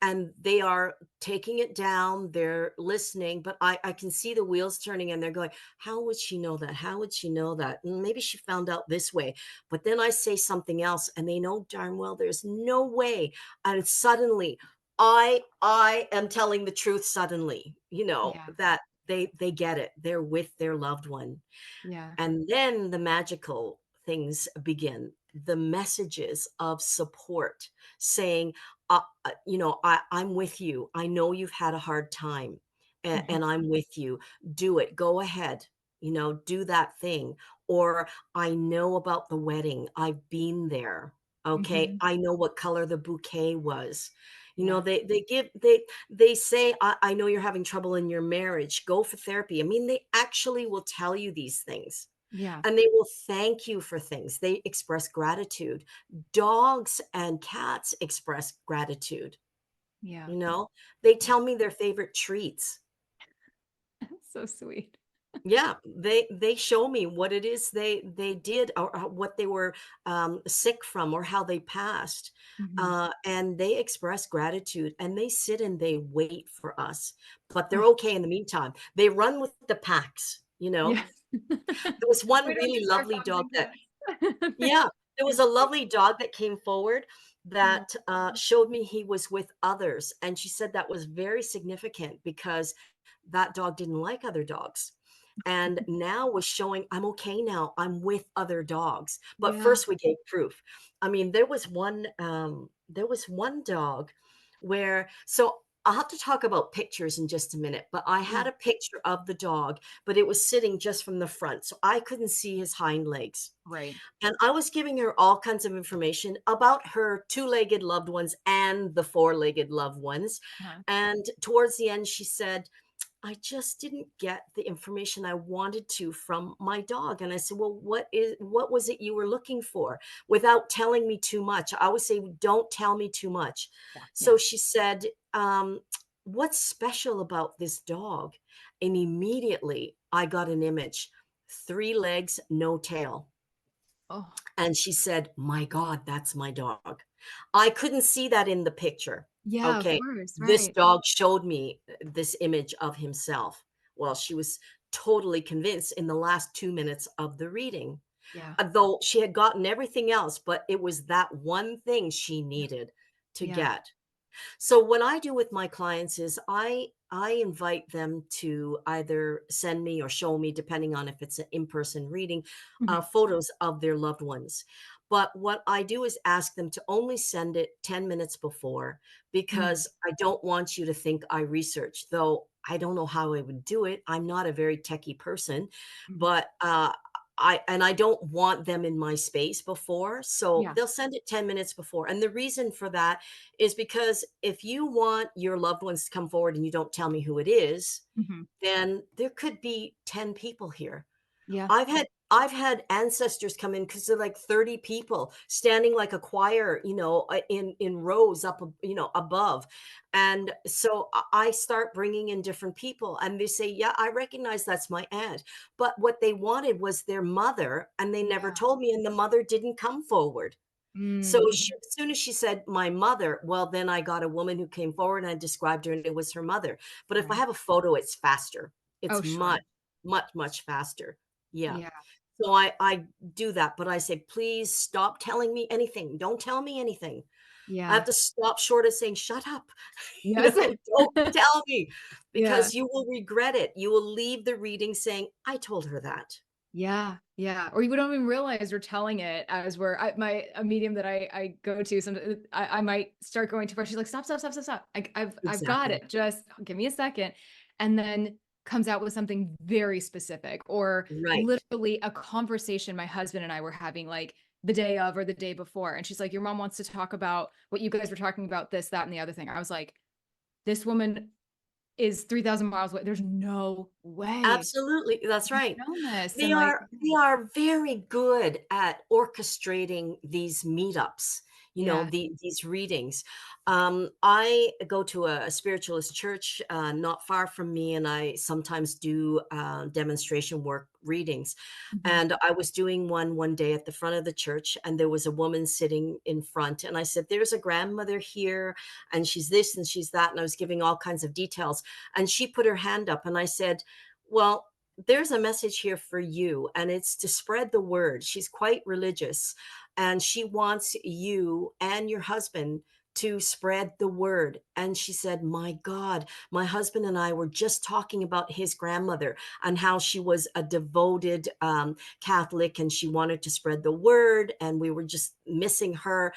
and they are taking it down, they're listening, but I can see the wheels turning and they're going, how would she know that? How would she know that? Maybe she found out this way. But then I say something else and they know darn well there's no way. And suddenly I am telling the truth suddenly, yeah, that they get it. They're with their loved one. yeah, And then the magical things begin, the messages of support saying, I'm with you. I know you've had a hard time mhm, and I'm with you. Do it. Go ahead. Do that thing. Or I know about the wedding. I've been there. Okay. mhm, I know what color the bouquet was. yeah, They say, I know you're having trouble in your marriage. Go for therapy. I mean, they actually will tell you these things yeah, and they will thank you for things. They express gratitude. Dogs and cats express gratitude, yeah, you know? They yeah, tell me their favorite treats. so sweet. Yeah, they show me what it is they did, or what they were sick from, or how they passed, Mhm. and they express gratitude, and they sit and they wait for us, but they're Oh, okay in the meantime. They run with the packs, you know. yeah. There was one We don't really deserve lovely dog something that, good. yeah, there was It's a sweet. lovely dog that came forward Yeah. that showed me he was with others, and she said that was very significant because that dog didn't like other dogs, and now was showing, I'm okay now, I'm with other dogs. But Yeah. first we gave proof. I mean, there was one dog where, so I'll have to talk about pictures in just a minute, but I Yeah. had a picture of the dog, but it was sitting just from the front, so I couldn't see his hind legs. Right. And I was giving her all kinds of information about her two-legged loved ones and the four-legged loved ones. Uh-huh. And towards the end, she said, I just didn't get the information I wanted to from my dog. And I said, well, what was it you were looking for? Without telling me too much. I always say, don't tell me too much. Yeah. Yeah. So she said, what's special about this dog? And immediately I got an image: three legs, no tail. Oh, And she said, "My God, that's my dog." I couldn't see that in the picture. yeah, of Okay, course. this Right. dog showed me this image of himself. Well, she was totally convinced in the last 2 minutes of the reading, Yeah. though she had gotten everything else, but it was that one thing she Yeah. needed to Yeah. get. So what I do with my clients is I invite them to either send me or show me, depending on if it's an in-person reading, Mhm. photos of their loved ones. But what I do is ask them to only send it 10 minutes before, Mhm. because I don't want you to think I researched, though I don't know how I would do it. I'm not a very techie person, Mhm. but I don't want them in my space before. So Yeah. they'll send it 10 minutes before. And the reason for that is because if you want your loved ones to come forward and you don't tell me who it is, Mhm. then there could be 10 people here. Yeah. I've had ancestors come in because they're like 30 people standing like a choir, in rows up, above. And so I start bringing in different people, and they say, "Yeah, I recognize that's my aunt." But what they wanted was their mother, and they never Yeah. told me, and the mother didn't come forward. So Mm, mhm. as soon as she said my mother, well, then I got a woman who came forward and I described her and it was her mother. But if I Right. have a photo, it's faster. Oh, It's sure. much, much, much faster. Yeah. Yeah. So I do that, but I say, please stop telling me anything. Don't tell me anything. I have Yeah. to stop short of saying, shut up. Yes. Don't tell me, Yeah. because you will regret it. You will leave the reading saying, I told her that. Yeah, yeah, or you don't even realize you're telling it as a medium that I go to, some I might start going too far. She's like, "Stop, stop, stop, stop, stop. I've got Exactly. it. Just give me a second," and then comes out with something very specific, or Right. literally a conversation my husband and I were having, like, the day of or the day before, and she's like, "Your mom wants to talk about what you guys were talking about, this, that, and the other thing." I was like, "This woman is 3,000 miles away. There's no way Absolutely, that's you've right. known this," They and, like, are they are very good at orchestrating these meetups, yeah. these readings. I go to a spiritualist church not far from me, and I sometimes do demonstration work readings. Mhm. And I was doing one day at the front of the church, and there was a woman sitting in front, and I said, "There's a grandmother here, and she's this and she's that," and I was giving all kinds of details. And she put her hand up, and I said, well, there's a message here for you, and it's to spread the word. She's quite religious, and she wants you and your husband to spread the word. And she said, my God, my husband and I were just talking about his grandmother and how she was a devoted Catholic, and she wanted to spread the word, and we were just missing her.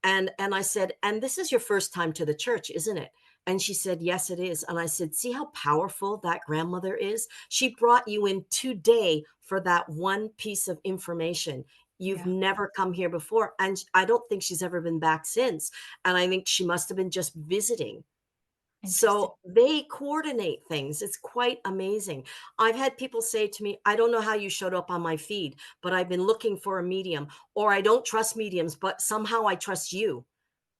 And I said, "And this is your first time to the church, isn't it?" And she said, "Yes, it is." And I said, "See how powerful that grandmother is? She brought you in today for that one piece of information. You've Yeah, never come here before." And I don't think she's ever been back since. And I think she must have been just visiting. interesting. So they coordinate things. It's quite amazing. I've had people say to me, I don't know how you showed up on my feed, but I've been looking for a medium, or I don't trust mediums, but somehow I trust you.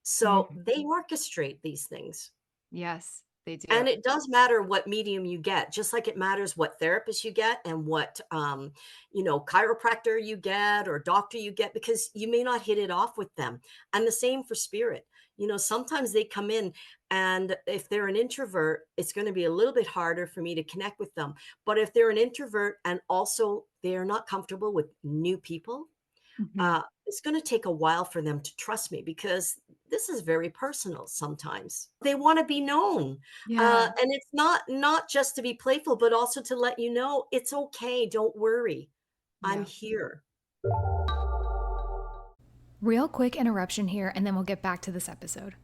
So Mm, they orchestrate these things. yes. They do. And it does matter what medium you get, just like it matters what therapist you get and what, chiropractor you get or doctor you get, because you may not hit it off with them. And the same for spirit. Sometimes they come in, and if they're an introvert, it's going to be a little bit harder for me to connect with them. But if they're an introvert and also they're not comfortable with new people, Mhm. it's going to take a while for them to trust me, because this is very personal. Sometimes they want to be known, Yeah. and it's not just to be playful, but also to let you know it's okay. Don't worry, I'm Yeah. here. Real quick interruption here, and then we'll get back to this episode.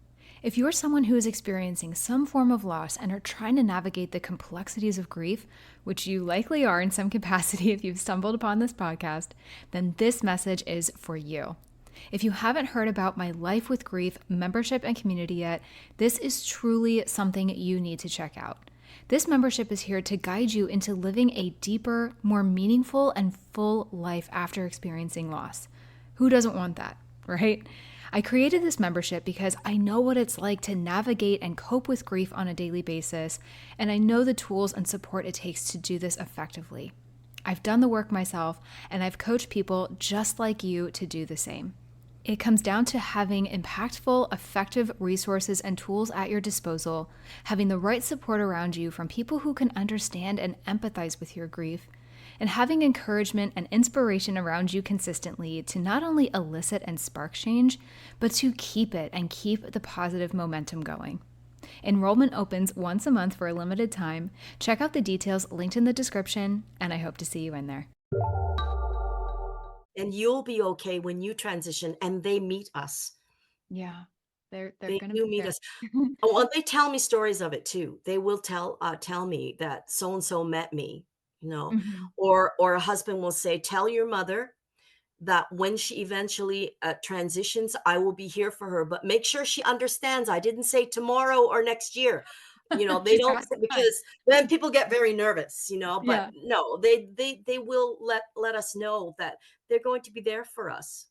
If you're someone who is experiencing some form of loss and are trying to navigate the complexities of grief, which you likely are in some capacity if you've stumbled upon this podcast, then this message is for you. If you haven't heard about my Life with Grief membership and community yet, this is truly something you need to check out. This membership is here to guide you into living a deeper, more meaningful, and full life after experiencing loss. Who doesn't want that, right? I created this membership because I know what it's like to navigate and cope with grief on a daily basis, and I know the tools and support it takes to do this effectively. I've done the work myself, and I've coached people just like you to do the same. It comes down to having impactful, effective resources and tools at your disposal, having the right support around you from people who can understand and empathize with your grief, and having encouragement and inspiration around you consistently to not only elicit and spark change, but to keep it and keep the positive momentum going. Enrollment opens once a month for a limited time. Check out the details linked in the description, and I hope to see you in there. And you'll be okay when you transition and they meet us. Yeah, they're They gonna do be meet there. us. Oh, and they tell me stories of it too. They will tell me that so and so met me, Mhm. or a husband will say, "Tell your mother that when she eventually transitions, I will be here for her, but make sure she understands I didn't say tomorrow or next year." They She's don't got say, some time. because then people get very nervous, but Yeah. no, they will let us know that they're going to be there for us,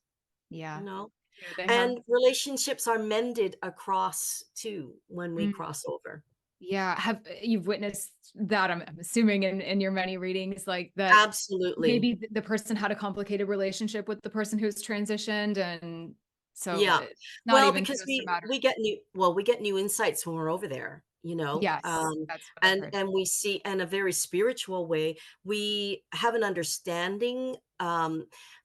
you Yeah. know. Yeah, they have. And relationships are mended across too when we Mm, cross over. yeah, have you've witnessed that, I'm assuming in your many readings, like, that Absolutely. maybe the person had a complicated relationship with the person who's transitioned, and so Yeah. it's not Well, even because just a we matter we of. get new insights when we're over there, Yes, that's what I've and heard. we see in a very spiritual way, we have an understanding,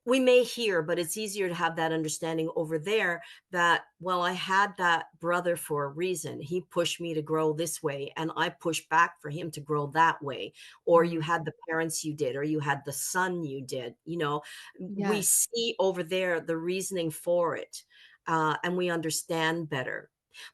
we may hear, but it's easier to have that understanding over there, that, well, I had that brother for a reason. He pushed me to grow this way, and I pushed back for him to grow that way. Or you Mm, had the parents you did, or you had the son you did, we yes. see over there the reasoning for it, and we understand better.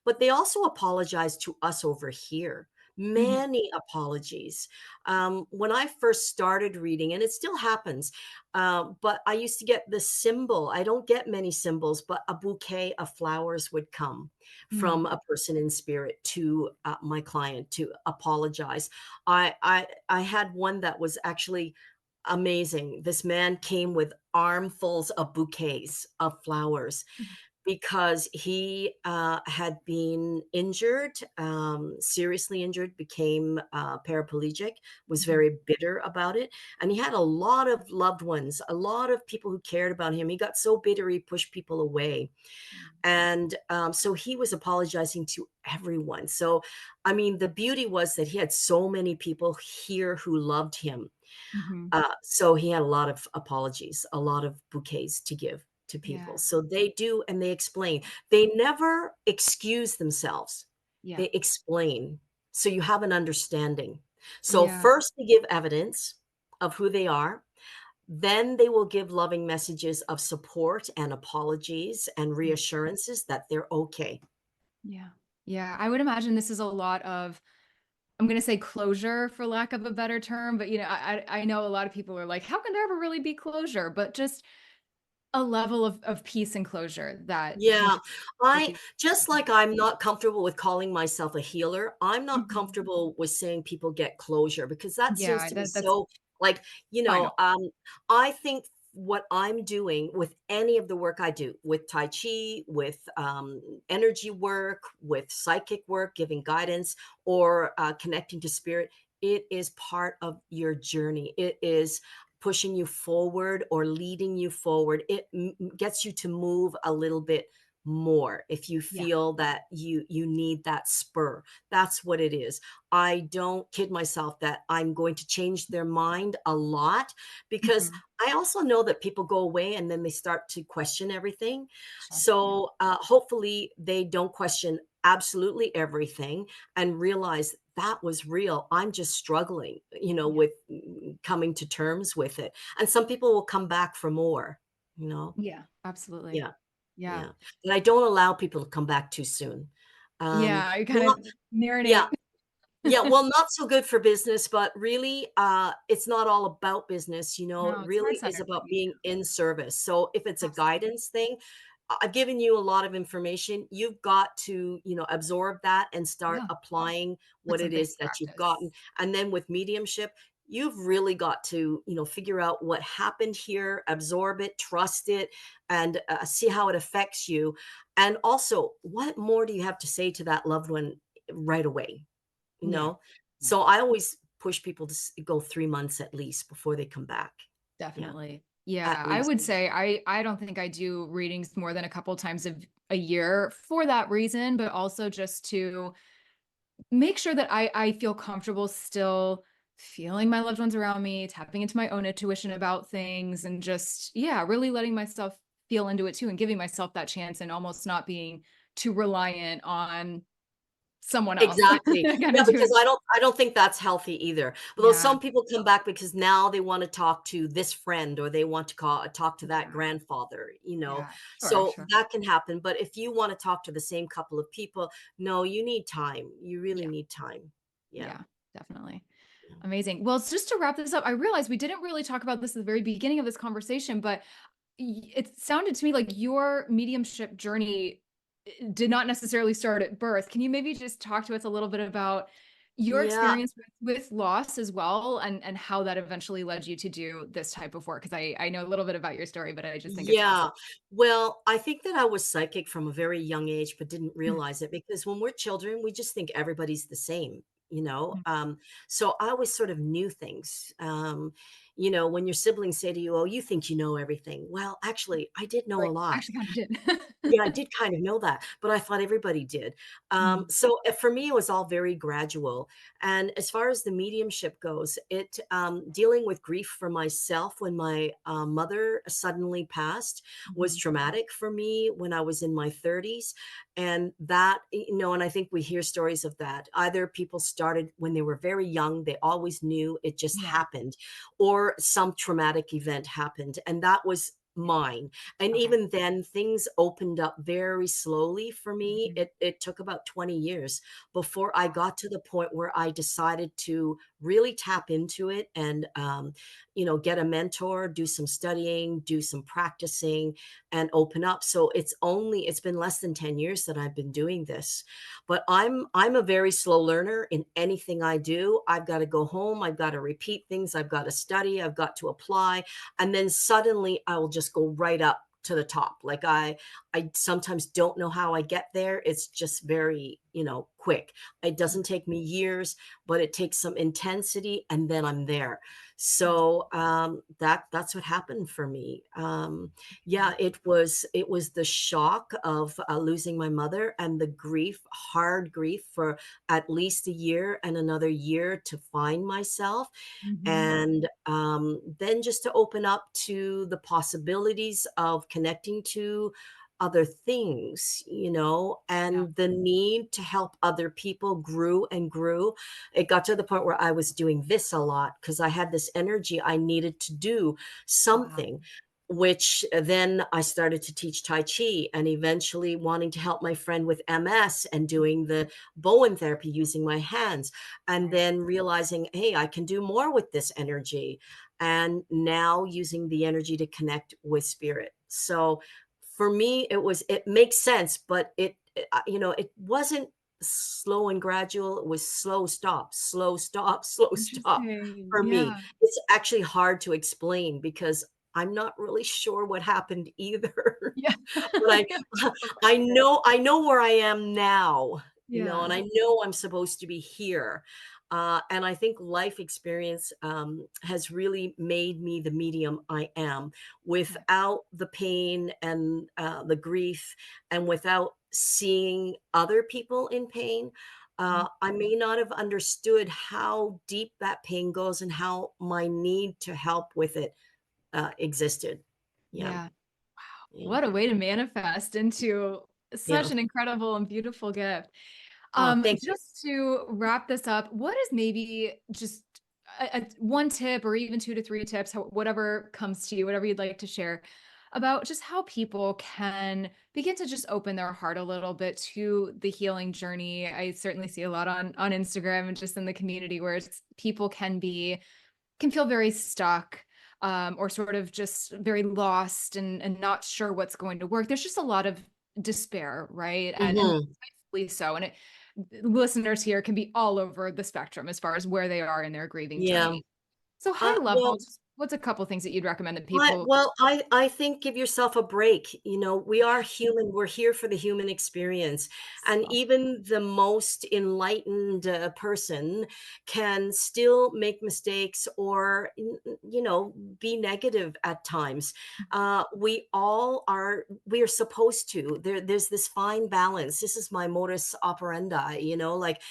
But they also apologize to us over here. Mhm, Many apologies. When I first started reading, and it still happens, but I used to get the symbol. I don't get many symbols, but a bouquet of flowers would come mm, from a person in spirit to my client to apologize. I had one that was actually amazing. This man came with armfuls of bouquets of flowers mhm, because he had been injured, seriously injured, became paraplegic, was mhm, very bitter about it. And he had a lot of loved ones, a lot of people who cared about him. He got so bitter, he pushed people away. mm, And so he was apologizing to everyone. So, I mean, the beauty was that he had so many people here who loved him. mhm. So he had a lot of apologies, a lot of bouquets to give to people. Yeah, So they do, and they explain. They never excuse themselves. yeah, They explain. So you have an understanding. So yeah, first they give evidence of who they are. Then they will give loving messages of support and apologies and mm, reassurances that they're okay. yeah, yeah, I would imagine this is a lot of, I'm gonna say closure for lack of a better term, but, I know a lot of people are like, "How can there ever really be closure?" But just a level of peace and closure that Yeah, people with I these. just like I'm not comfortable with calling myself a healer, I'm not Mhm. comfortable with saying people get closure, because that seems Yeah, to be that's so, like, final. I think what I'm doing with any of the work I do with Tai Chi, with energy work, with psychic work, giving guidance, or connecting to spirit, it is part of your journey. It is pushing you forward or leading you forward. It gets you to move a little bit more if you Yeah. feel that you need that spur. That's what it is. I don't kid myself that I'm going to change their mind a lot, because Mhm. I also know that people go away and then they start to question everything. Sure. Yeah. So hopefully they don't question absolutely everything and realize that was real. I'm just struggling, Yeah. with coming to terms with it. And some people will come back for more, you know? Yeah. Absolutely. Yeah. Yeah. Yeah. But I don't allow people to come back too soon. Um, Yeah. You kind not, of yeah. marinate. Yeah, well, not so good for business, but really, it's not all about business, it No, it's really is heart-centered for about me being too. in service. So if it's a Absolutely. guidance thing, I've given you a lot of information. You've got to, absorb that and start Yeah. applying Put what some it things is in that you've gotten. practice. And then with mediumship, you've really got to, figure out what happened here, absorb it, trust it, and see how it affects you. And also, what more do you have to say to that loved one right away? you Yeah. know? Yeah. So I always push people to go 3 months at least before they come back. Yeah, Definitely. Yeah, at I least. would say I don't think I do readings more than a couple times a year for that reason, but also just to make sure that I feel comfortable still feeling my loved ones around me, tapping into my own intuition about things, and just, yeah, really letting myself feel into it too, and giving myself that chance, and almost not being too reliant on someone else. Exactly. Kind Yeah, of because doing, I don't think that's healthy either. Although yeah, some people come back because now they wanna talk to this friend, or they want to talk to that yeah, grandfather. yeah, sure, So sure. that can happen, but if you wanna talk to the same couple of people, no, you need time. You really Yeah, need time. Yeah. yeah, definitely. Yeah. Amazing. Well, just to wrap this up, I realized we didn't really talk about this at the very beginning of this conversation, but it sounded to me like your mediumship journey did not necessarily start at birth. Can you maybe just talk to us a little bit about your Yeah. experience with loss as well, and how that eventually led you to do this type of work? Because I know a little bit about your story, but I just think it's Yeah. fascinating. Well, I think that I was psychic from a very young age, but didn't Mm, realize it, because when we're children, we just think everybody's the same, you know? mm. Um, so I always sort of knew things. When your siblings say to you, "Oh, you think you know everything." Well, actually, I did know a Right. lot. Actually kind of did. Yeah, I did kind of know that, but I thought everybody did. Mm, So for me, it was all very gradual. And as far as the mediumship goes, it dealing with grief for myself when my mother suddenly passed was mhm. traumatic for me when I was in my 30s. And that, and I think we hear stories of that. Either people started when they were very young, they always knew, it just Yeah. happened, or some traumatic event happened. And that was mine. And Okay. even then, things opened up very slowly for me. Mhm. It took about 20 years before I got to the point where I decided to really tap into it and, get a mentor, do some studying, do some practicing, and open up. So it's been less than 10 years that I've been doing this. But I'm a very slow learner in anything I do. I've got to go home, I've got to repeat things, I've got to study, I've got to apply, and then suddenly I will just go right up to the top. Like I sometimes don't know how I get there. It's just very, quick. It doesn't take me years, but it takes some intensity, and then I'm there. So that's what happened for me. Yeah, it was the shock of losing my mother, and the grief, hard grief, for at least a year and another year to find myself, Mhm. and then just to open up to the possibilities of connecting to other things, Yeah. and the need to help other people grew and grew. It got to the point where I was doing this a lot because I had this energy. I needed to do Wow. something, which then I started to teach Tai Chi, and eventually wanting to help my friend with MS and doing the Bowen therapy using my hands, and Right. then realizing, hey, I can do more with this energy. And now using the energy to connect with spirit. So for me, it makes sense, but it wasn't slow and gradual. It was slow stop, slow stop, slow stop Interesting. for me. Yeah. It's actually hard to explain because I'm not really sure what happened either. Yeah. But I know where I am now, and Yeah. I know I'm supposed to be here. And I think life experience has really made me the medium I am, Yeah. without the pain and the grief, and without seeing other people in pain. Mhm. I may not have understood how deep that pain goes and how my need to help with it existed. Yeah, Yeah. yeah, What a way to manifest into yeah. such an incredible and beautiful gift. Oh, thank you. Just to wrap this up, what is maybe just one tip or even 2 to 3 tips, whatever comes to you, whatever you'd like to share about just how people can begin to just open their heart a little bit to the healing journey? I certainly see a lot on Instagram and just in the community where people can feel very stuck, or sort of just very lost and not sure what's going to work. There's just a lot of despair, right? And Mhm. rightfully so. And listeners here can be all over the spectrum as far as where they are in their grieving Yeah. journey. So high Well, level, just what's a couple things that you'd recommend that I people? well, I think give yourself a break. We are human. We're here for the human experience, and So even the most enlightened person can still make mistakes or be negative at times. We all are. We are supposed to. There's this fine balance. This is my modus operandi. Like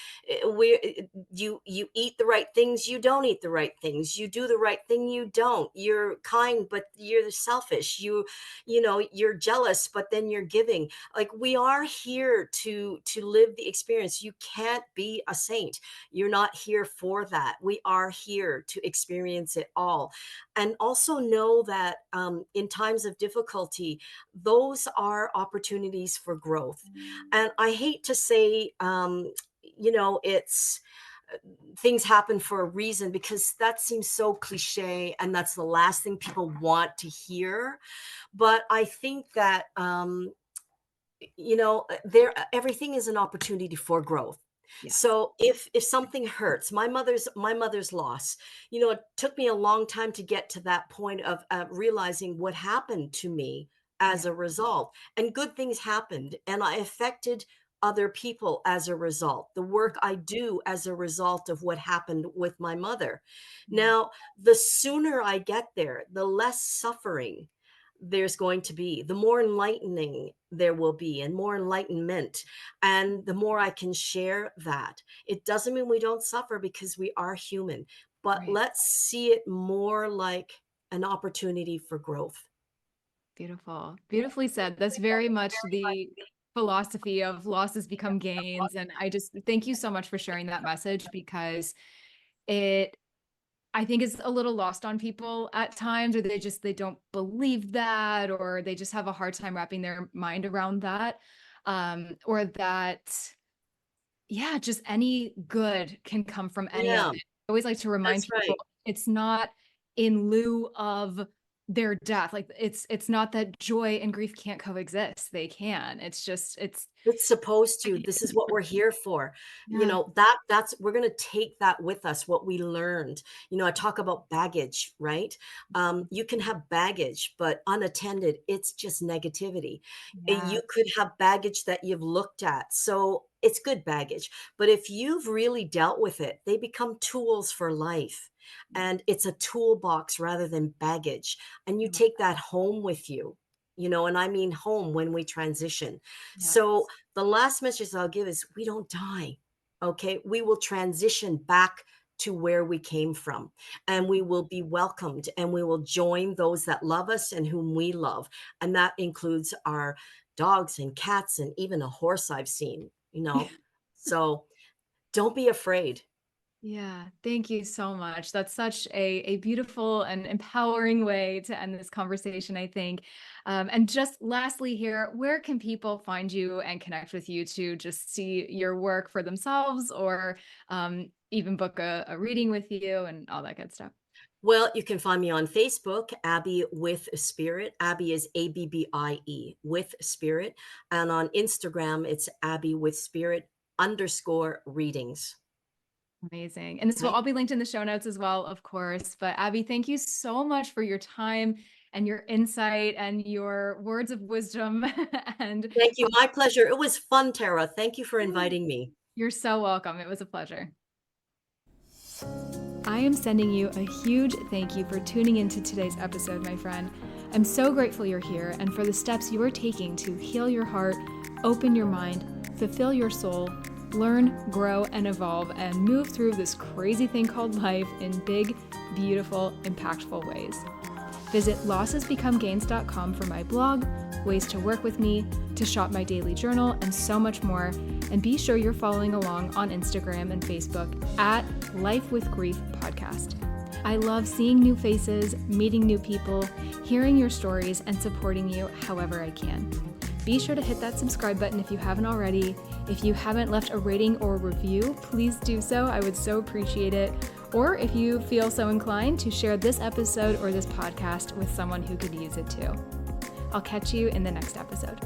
you eat the right things, you don't eat the right things, you do the right thing, you don't, you're kind but you're selfish, you're jealous but then you're giving. Like, we are here to live the experience. You can't be a saint. You're not here for that. We are here to experience it all, and also know that in times of difficulty, those are opportunities for growth. And I hate to say, it's things happen for a reason, because that seems so cliche and that's the last thing people want to hear. But I think that there everything is an opportunity for growth. yes. So if something hurts, my mother's loss, it took me a long time to get to that point of realizing what happened to me Yeah. as a result. And good things happened, and I affected other people as a result. The work I do as a result of what happened with my mother. Yeah. Now, the sooner I get there, the less suffering there's going to be, the more enlightening there will be, and more enlightenment. And the more I can share that, it doesn't mean we don't suffer, because we are human, but Right. let's see it more like an opportunity for growth. Beautiful. Beautifully said. That's very much the philosophy of losses become gains. And I just thank you so much for sharing that message because it I think is a little lost on people at times, or they don't believe that, or they just have a hard time wrapping their mind around that. Or that, yeah, just any good can come from any of Yeah, it. I always like to remind that's people right. it's not in lieu of their death. Like it's not that joy and grief can't coexist. They can. It's just It's supposed to. This is what we're here for. yeah. That's we're going to take that with us, what we learned. I talk about baggage, right? You can have baggage, but unattended, it's just negativity. Yeah. You could have baggage that you've looked at. So it's good baggage. But if you've really dealt with it, they become tools for life. And it's a toolbox rather than baggage. And you take that home with you. And I mean home when we transition. So Yes. the last message I'll give is, we don't die. Okay. We will transition back to where we came from, and we will be welcomed, and we will join those that love us and whom we love. And that includes our dogs and cats and even a horse I've seen. So don't be afraid. Yeah, thank you so much. That's such a beautiful and empowering way to end this conversation, I think. And just lastly here, where can people find you and connect with you to just see your work for themselves, or even book a reading with you and all that good stuff? Well, you can find me on Facebook, Abbie with Spirit. Abbie is Abbie with Spirit. And on Instagram, it's Abbie with Spirit _readings. Amazing. And this will Okay. all be linked in the show notes as well, of course. But Abby, thank you so much for your time and your insight and your words of wisdom. And Thank you. My pleasure. It was fun, Tara. Thank you for inviting me. you're so welcome. It was a pleasure. I am sending you a huge thank you for tuning into today's episode, my friend. I'm so grateful you're here and for the steps you are taking to heal your heart, open your mind, fulfill your soul, learn, grow, and evolve, and move through this crazy thing called life in big, beautiful, impactful ways. Visit lossesbecomegains.com for my blog, ways to work with me, to shop my daily journal, and so much more. And be sure you're following along on Instagram and Facebook at Life with Grief Podcast. I love seeing new faces, meeting new people, hearing your stories, and supporting you however I can. Be sure to hit that subscribe button if you haven't already. If you haven't left a rating or a review, please do so. I would so appreciate it. Or if you feel so inclined to share this episode or this podcast with someone who could use it too. I'll catch you in the next episode.